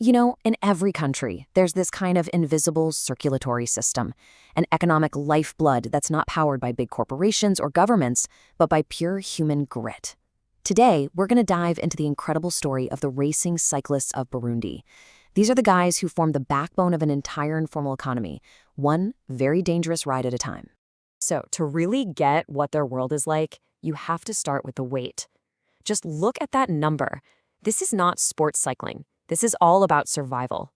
You know, in every country, there's this kind of invisible circulatory system, an economic lifeblood that's not powered by big corporations or governments, but by pure human grit. Today, we're going to dive into the incredible story of the racing cyclists of Burundi. These are the guys who form the backbone of an entire informal economy, one very dangerous ride at a time. So, to really get what their world is like, you have to start with the weight. Just look at that number. This is not sports cycling. This is all about survival.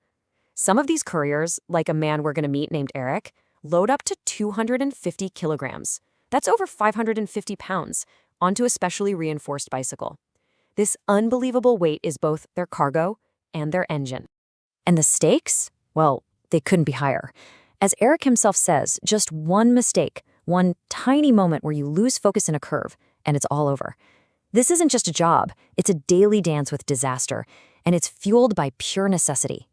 Some of these couriers, like a man we're going to meet named Eric, load up to 250 kilograms. That's over 550 pounds onto a specially reinforced bicycle. This unbelievable weight is both their cargo and their engine. And the stakes? Well, they couldn't be higher. As Eric himself says, just one mistake, one tiny moment where you lose focus in a curve, and it's all over. This isn't just a job, it's a daily dance with disaster, and it's fueled by pure necessity.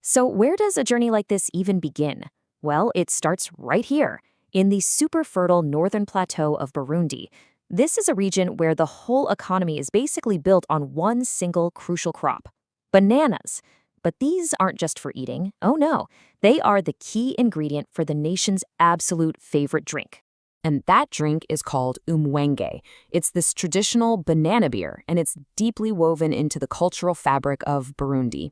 So where does a journey like this even begin? Well, it starts right here, in the super fertile northern plateau of Burundi. This is a region where the whole economy is basically built on one single crucial crop: bananas. But these aren't just for eating. Oh no, they are the key ingredient for the nation's absolute favorite drink. And that drink is called Umwenge. It's this traditional banana beer, and it's deeply woven into the cultural fabric of Burundi.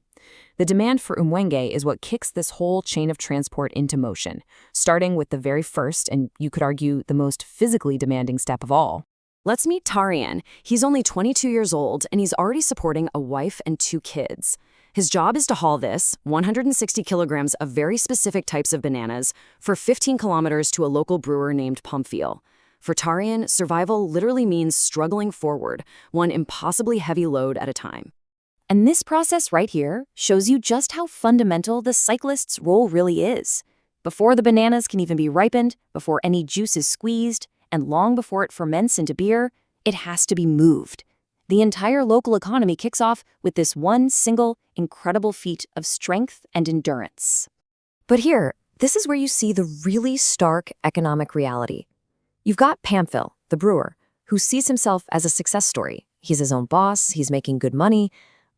The demand for Umwenge is what kicks this whole chain of transport into motion, starting with the very first, and you could argue the most physically demanding step of all. Let's meet Tarian. He's only 22 years old, and he's already supporting a wife and 2 kids. His job is to haul this, 160 kilograms of very specific types of bananas, for 15 kilometers to a local brewer named Pamphile. For Tarian, survival literally means struggling forward, one impossibly heavy load at a time. And this process right here shows you just how fundamental the cyclist's role really is. Before the bananas can even be ripened, before any juice is squeezed, and long before it ferments into beer, it has to be moved. The entire local economy kicks off with this one single, incredible feat of strength and endurance. But here, this is where you see the really stark economic reality. You've got Pamphile, the brewer, who sees himself as a success story. He's his own boss, he's making good money.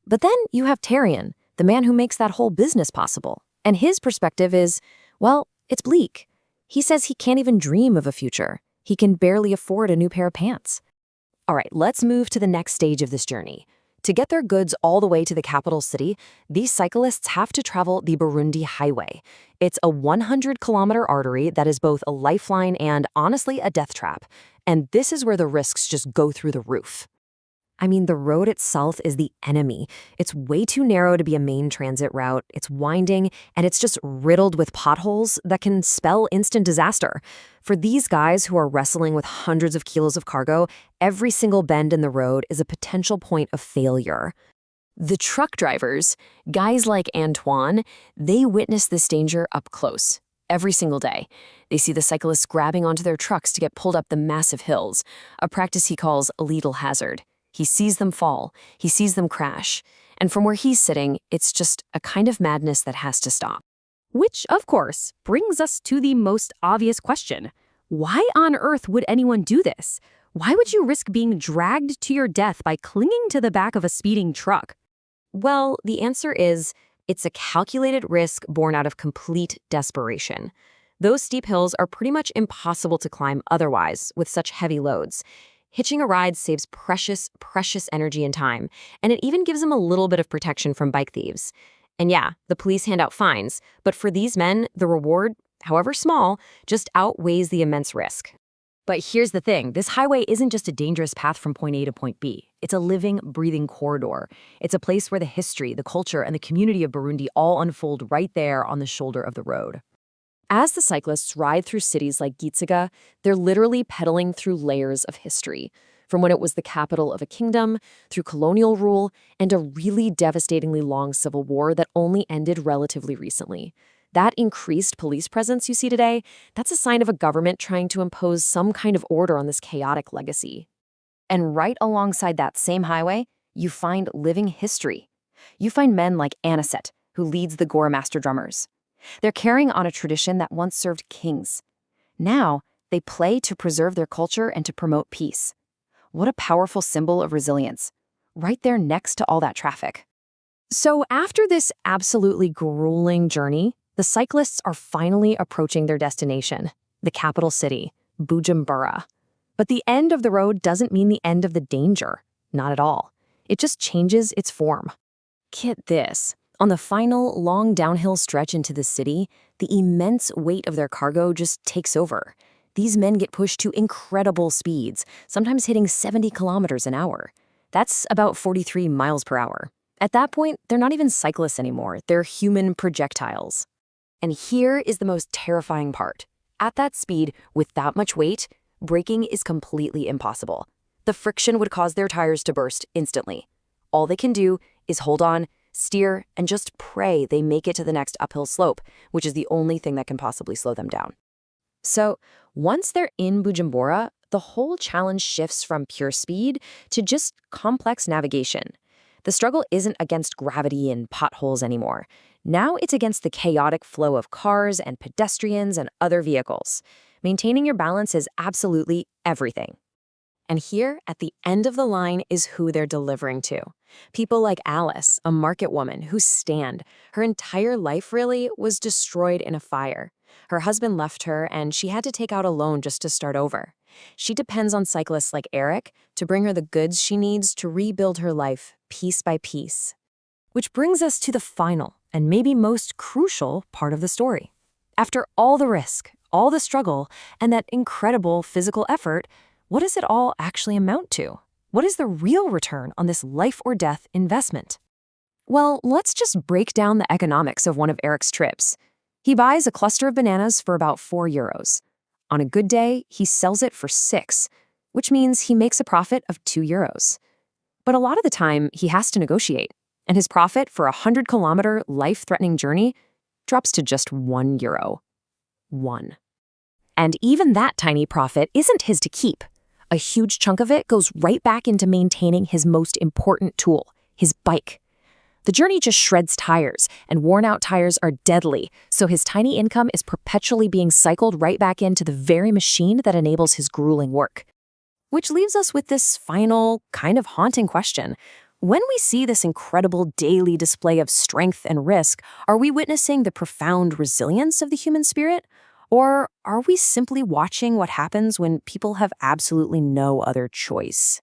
But then you have Tarian, the man who makes that whole business possible. And his perspective is, well, it's bleak. He says he can't even dream of a future. He can barely afford a new pair of pants. All right, let's move to the next stage of this journey. To get their goods all the way to the capital city, these cyclists have to travel the Burundi Highway. It's a 100-kilometer artery that is both a lifeline and, honestly, a death trap. And this is where the risks just go through the roof. I mean, the road itself is the enemy. It's way too narrow to be a main transit route, it's winding, and it's just riddled with potholes that can spell instant disaster. For these guys who are wrestling with hundreds of kilos of cargo, every single bend in the road is a potential point of failure. The truck drivers, guys like Antoine, they witness this danger up close. Every single day. They see the cyclists grabbing onto their trucks to get pulled up the massive hills, a practice he calls lethal hazard. He sees them fall, he sees them crash, and from where he's sitting, it's just a kind of madness that has to stop. Which, of course, brings us to the most obvious question. Why on earth would anyone do this? Why would you risk being dragged to your death by clinging to the back of a speeding truck? Well, the answer is, it's a calculated risk born out of complete desperation. Those steep hills are pretty much impossible to climb otherwise with such heavy loads. Hitching a ride saves precious, precious energy and time, and it even gives them a little bit of protection from bike thieves. And yeah, the police hand out fines, but for these men, the reward, however small, just outweighs the immense risk. But here's the thing, this highway isn't just a dangerous path from point A to point B. It's a living, breathing corridor. It's a place where the history, the culture, and the community of Burundi all unfold right there on the shoulder of the road. As the cyclists ride through cities like Gitega, they're literally pedaling through layers of history, from when it was the capital of a kingdom, through colonial rule, and a really devastatingly long civil war that only ended relatively recently. That increased police presence you see today, that's a sign of a government trying to impose some kind of order on this chaotic legacy. And right alongside that same highway, you find living history. You find men like Aniset, who leads the Gora Master Drummers. They're carrying on a tradition that once served kings. Now, they play to preserve their culture and to promote peace. What a powerful symbol of resilience, right there next to all that traffic. So after this absolutely grueling journey, the cyclists are finally approaching their destination, the capital city, Bujumbura. But the end of the road doesn't mean the end of the danger. Not at all. It just changes its form. Get this. On the final, long downhill stretch into the city, the immense weight of their cargo just takes over. These men get pushed to incredible speeds, sometimes hitting 70 kilometers an hour. That's about 43 miles per hour. At that point, they're not even cyclists anymore. They're human projectiles. And here is the most terrifying part. At that speed, with that much weight, braking is completely impossible. The friction would cause their tires to burst instantly. All they can do is hold on, steer, and just pray they make it to the next uphill slope, which is the only thing that can possibly slow them down. So, once they're in Bujumbura, the whole challenge shifts from pure speed to just complex navigation. The struggle isn't against gravity and potholes anymore. Now it's against the chaotic flow of cars and pedestrians and other vehicles. Maintaining your balance is absolutely everything. And here, at the end of the line, is who they're delivering to. People like Alice, a market woman whose stand, her entire life really, was destroyed in a fire. Her husband left her, and she had to take out a loan just to start over. She depends on cyclists like Eric to bring her the goods she needs to rebuild her life piece by piece. Which brings us to the final, and maybe most crucial, part of the story. After all the risk, all the struggle, and that incredible physical effort, what does it all actually amount to? What is the real return on this life-or-death investment? Well, let's just break down the economics of one of Eric's trips. He buys a cluster of bananas for about €4. On a good day, he sells it for 6, which means he makes a profit of €2. But a lot of the time, he has to negotiate, and his profit for a 100-kilometer life-threatening journey drops to just €1. 1. And even that tiny profit isn't his to keep. A huge chunk of it goes right back into maintaining his most important tool, his bike. The journey just shreds tires, and worn-out tires are deadly, so his tiny income is perpetually being cycled right back into the very machine that enables his grueling work. Which leaves us with this final, kind of haunting question. When we see this incredible daily display of strength and risk, are we witnessing the profound resilience of the human spirit? Or are we simply watching what happens when people have absolutely no other choice?